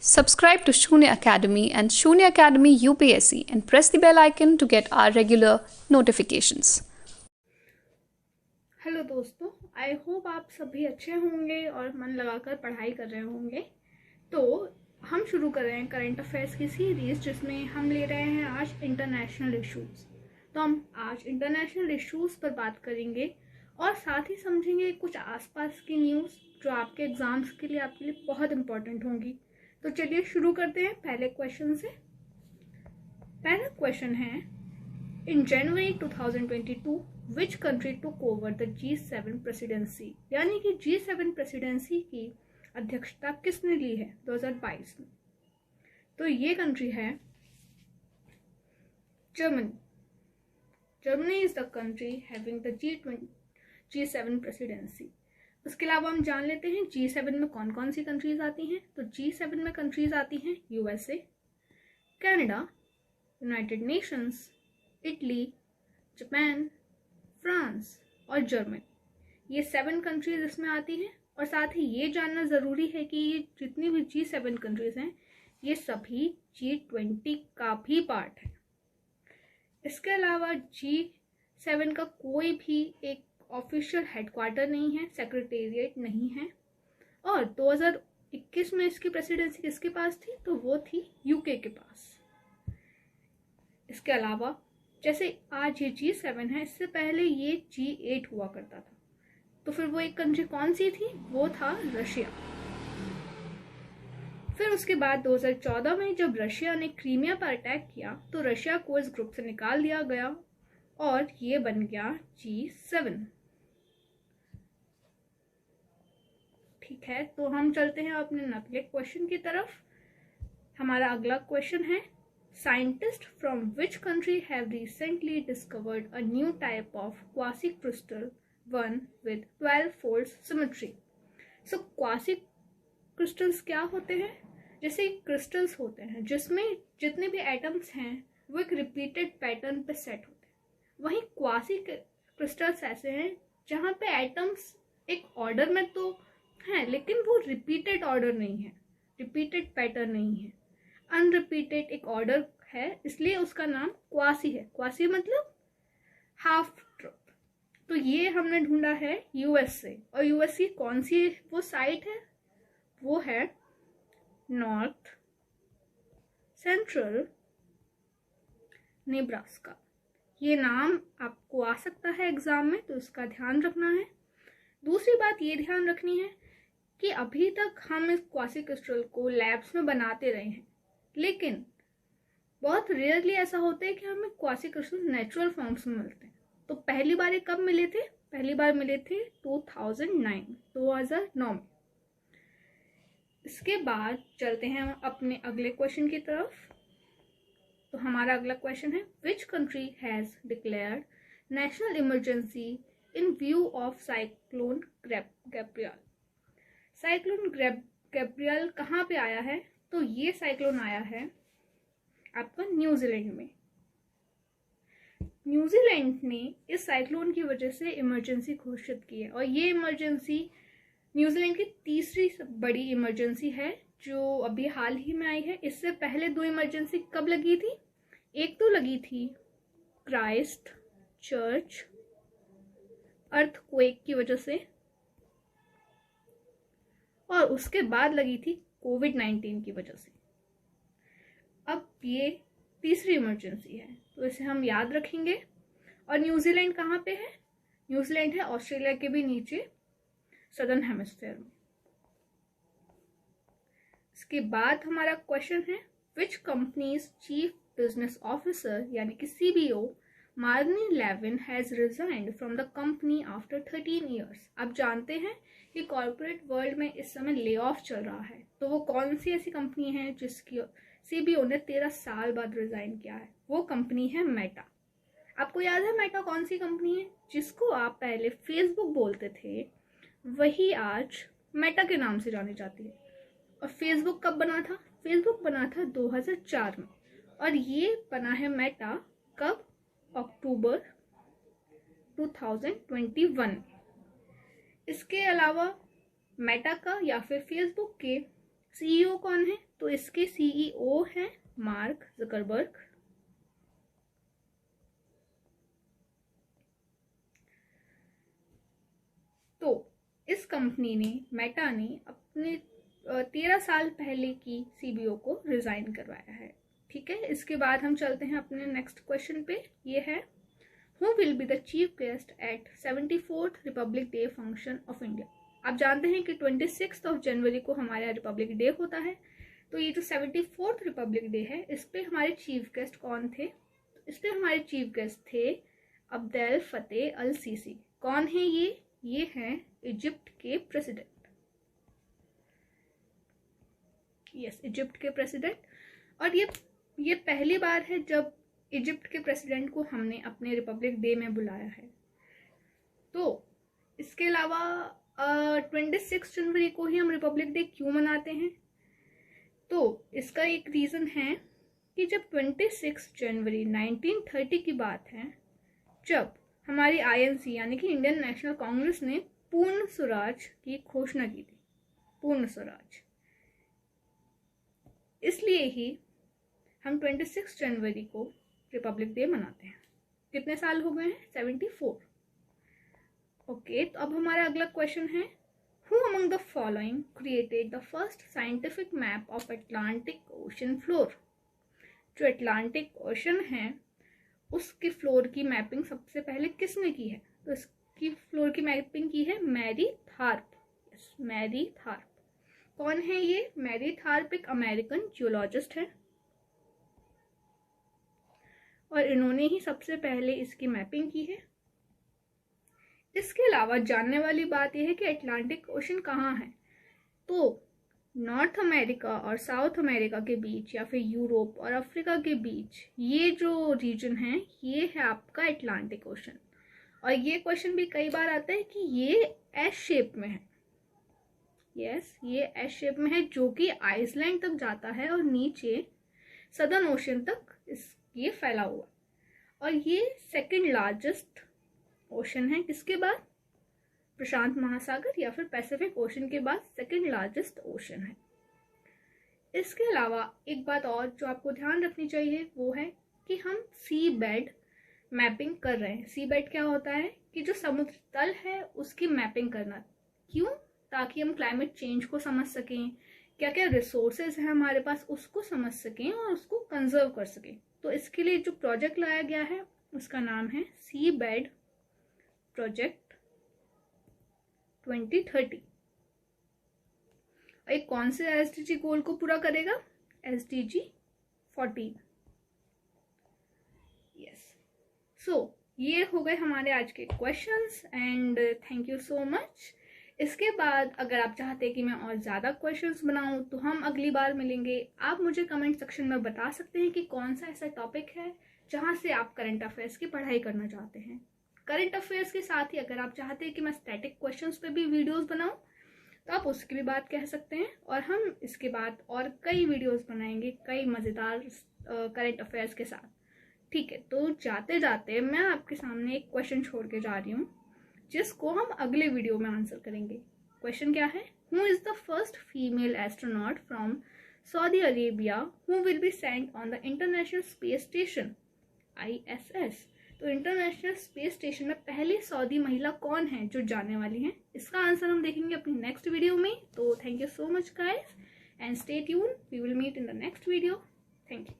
Subscribe to Shunya Academy and Shunya Academy UPSC and press the bell icon to get our regular notifications. Hello दोस्तों, I hope आप सभी अच्छे होंगे और मन लगाकर पढ़ाई कर रहे होंगे। तो हम शुरू कर रहे हैं करंट अफेयर्स की सीरीज, जिसमें हम ले रहे हैं आज इंटरनेशनल इश्यूज। तो हम आज इंटरनेशनल इश्यूज पर बात करेंगे और साथ ही समझेंगे कुछ आसपास की न्यूज़ जो आपके एग्जाम्स के लिए आपके लिए बहुत इंपॉर्टेंट होंगी। तो चलिए शुरू करते हैं पहले क्वेश्चन से। पहला क्वेश्चन है, इन जनवरी 2022 which country took over the G7 presidency, यानी कि G7 प्रेसिडेंसी की अध्यक्षता किसने ली है 2022 में। तो ये कंट्री है Germany. Germany is the country having the G7 presidency. उसके अलावा हम जान लेते हैं G7 में कौन कौन सी कंट्रीज आती हैं। तो G7 में कंट्रीज आती हैं USA, Canada, United Nations, Italy, Japan, France और जर्मनी। ये 7 कंट्रीज इसमें आती हैं। और साथ ही ये जानना ज़रूरी है कि ये जितनी भी G7 कंट्रीज हैं ये सभी G20 का भी पार्ट है। इसके अलावा G7 का कोई भी एक ऑफिशियल हेडक्वार्टर नहीं है, सेक्रेटेरिएट नहीं है। और 2021 में इसकी प्रेसिडेंसी किसके पास थी? तो वो थी यूके के पास। इसके अलावा जैसे आज ये G7 है, इससे पहले ये G8 हुआ करता था। तो फिर वो एक कंट्री कौन सी थी? वो था रशिया। फिर उसके बाद 2014 में जब रशिया ने क्रीमिया पर अटैक किया तो रशिया को इस ग्रुप से निकाल दिया गया और ये बन गया G7। ठीक है, तो हम चलते हैं अपने अगले क्वेश्चन की तरफ। हमारा अगला क्वेश्चन है, scientist from which country have recently discovered a new type of quasi crystal one with 12 folds symmetry. So quasi crystals क्या होते हैं? जैसे क्रिस्टल्स होते हैं जिसमें जितने भी एटम्स हैं वो एक रिपीटेड पैटर्न पे सेट होते हैं। वहीं क्वासी क्रिस्टल्स ऐसे हैं जहाँ पे एटम्स एक ऑर्डर में तो हैं लेकिन वो रिपीटेड ऑर्डर नहीं है, रिपीटेड पैटर्न नहीं है, अनरिपीटेड एक ऑर्डर है, इसलिए उसका नाम क्वासी है। क्वासी मतलब हाफ ट्रुथ। तो ये हमने ढूंढा है यूएस से। और यूएस की कौन सी वो साइट है? वो है नॉर्थ सेंट्रल नेब्रास्का। ये नाम आपको आ सकता है एग्जाम में, तो इसका ध्यान रखना है। दूसरी बात ये ध्यान रखनी है कि अभी तक हम इस क्वासी क्रिस्टल को लैब्स में बनाते रहे हैं, लेकिन बहुत रेयरली ऐसा होता है कि हमें क्वासी क्रिस्टल नेचुरल फॉर्म्स में मिलते हैं। तो पहली बार ये कब मिले थे? पहली बार मिले थे 2009 में। इसके बाद चलते हैं अपने अगले क्वेश्चन की तरफ। तो हमारा अगला क्वेश्चन है, which country has declared national emergency in view of cyclone Gabriel. Cyclone Gabriel कहाँ पे आया है? तो ये साइक्लोन आया है आपका न्यूजीलैंड में। न्यूजीलैंड ने इस साइक्लोन की वजह से इमरजेंसी घोषित की है और ये इमरजेंसी न्यूजीलैंड की तीसरी बड़ी इमरजेंसी है जो अभी हाल ही में आई है। इससे पहले 2 इमरजेंसी कब लगी थी? एक तो लगी थी क्राइस्ट चर्च अर्थक्वेक की वजह से, और उसके बाद लगी थी कोविड-19 की वजह से। अब ये तीसरी इमरजेंसी है, तो इसे हम याद रखेंगे। और न्यूजीलैंड कहाँ पे है? न्यूजीलैंड है ऑस्ट्रेलिया के भी नीचे, सदर्न हेमिस्फीयर में। इसके बाद हमारा क्वेश्चन है, which company's chief business officer यानी कि CBO Marni Levin has resigned from the company after 13 years. आप जानते हैं कि कॉर्पोरेट वर्ल्ड में इस समय ले ऑफ चल रहा है। तो वो कौन सी ऐसी कंपनी है जिसकी CBO ने 13 साल बाद रिजाइन किया है? वो कंपनी है मेटा। आपको याद है मेटा कौन सी कंपनी है? जिसको आप पहले फेसबुक बोलते थे, वही आज मेटा के नाम से जानी जाती है। और फेसबुक कब बना था? फेसबुक बना था 2004 में और ये बना है मेटा कब? अक्टूबर 2021। इसके अलावा मेटा का या फिर फेसबुक के सीईओ कौन है? तो इसके सीईओ हैं मार्क जकरबर्ग। तो इस कंपनी ने, मेटा ने, अपने 13 साल पहले की सीबीओ को रिजाइन करवाया है। ठीक है, इसके बाद हम चलते हैं अपने नेक्स्ट क्वेश्चन पे। ये है, who will be the chief guest at 74th Republic day function of India. आप जानते हैं कि 26 जनवरी को हमारा रिपब्लिक डे होता है। तो ये जो 74th रिपब्लिक डे है, इस पे हमारे चीफ गेस्ट कौन थे? इस पे हमारे चीफ गेस्ट थे अब्देल फतेह अल सीसी। कौन है ये हैं इजिप्ट के प्रेसिडेंट। यस, इजिप्ट के प्रेसिडेंट। और ये पहली बार है जब इजिप्ट के प्रेसिडेंट को हमने अपने रिपब्लिक डे में बुलाया है। तो इसके अलावा 26 जनवरी को ही हम रिपब्लिक डे क्यों मनाते हैं? तो इसका एक रीज़न है कि जब 26 जनवरी 1930 की बात है, जब हमारी आईएनसी यानी कि इंडियन नेशनल कांग्रेस ने पूर्ण स्वराज की घोषणा की थी। पूर्ण स्वराज, इसलिए ही हम 26 जनवरी को रिपब्लिक डे मनाते हैं। कितने साल हो गए हैं? 74। ओके, तो अब हमारा अगला क्वेश्चन है, who among the following created the first scientific map of Atlantic ocean floor. जो अटलांटिक ओशन है उसके फ्लोर की मैपिंग सबसे पहले किसने की है? तो इसकी फ्लोर की मैपिंग की है Marie Tharp. Yes, Marie Tharp. कौन है ये? मैरी थार्प एक अमेरिकन जियोलॉजिस्ट है और इन्होंने ही सबसे पहले इसकी मैपिंग की है। इसके अलावा जानने वाली बात यह है कि अटलांटिक ओशन कहाँ है। तो नॉर्थ अमेरिका और साउथ अमेरिका के बीच, या फिर यूरोप और अफ्रीका के बीच, ये जो रीजन है ये है आपका अटलांटिक ओशन। और ये क्वेश्चन भी कई बार आता है कि ये एस शेप में है। यस, ये एस शेप में है, जो कि आइसलैंड तक जाता है और नीचे सदर्न ओशन तक ये फैला हुआ। और ये सेकंड लार्जेस्ट ओशन है, किसके बाद? प्रशांत महासागर या फिर पैसिफिक ओशन के बाद सेकंड लार्जेस्ट ओशन है। इसके अलावा एक बात और जो आपको ध्यान रखनी चाहिए वो है कि हम सी बेड मैपिंग कर रहे हैं। सी बेड क्या होता है कि जो समुद्र तल है उसकी मैपिंग करना। क्यों? ताकि हम क्लाइमेट चेंज को समझ सकें, क्या क्या रिसोर्सेज हैं हमारे पास उसको समझ सकें और उसको कंजर्व कर सकें। तो इसके लिए जो प्रोजेक्ट लाया गया है उसका नाम है सी बेड प्रोजेक्ट 2030। एक कौन से एसडीजी गोल को पूरा करेगा? एसडीजी 14। यस, सो ये हो गए हमारे आज के questions and thank you so much. इसके बाद अगर आप चाहते हैं कि मैं और ज़्यादा क्वेश्चंस बनाऊं तो हम अगली बार मिलेंगे। आप मुझे कमेंट सेक्शन में बता सकते हैं कि कौन सा ऐसा टॉपिक है जहां से आप करंट अफेयर्स की पढ़ाई करना चाहते हैं। करंट अफेयर्स के साथ ही अगर आप चाहते हैं कि मैं स्टैटिक क्वेश्चंस पे भी वीडियोस बनाऊं तो आप उसकी भी बात कह सकते हैं। और हम इसके बाद और कई वीडियोस बनाएंगे कई मज़ेदार करंट अफेयर्स के साथ। ठीक है, तो जाते जाते मैं आपके सामने एक क्वेश्चन छोड़ के जा रही हूँ जिसको हम अगले वीडियो में आंसर करेंगे। क्वेश्चन क्या है? Who is the first female astronaut from Saudi Arabia who will be sent on the international space station ISS। तो इंटरनेशनल स्पेस स्टेशन में पहली सऊदी महिला कौन है जो जाने वाली हैं? इसका आंसर हम देखेंगे अपनी नेक्स्ट वीडियो में। तो thank you so much guys and stay tune, we will meet in the next video. Thank you.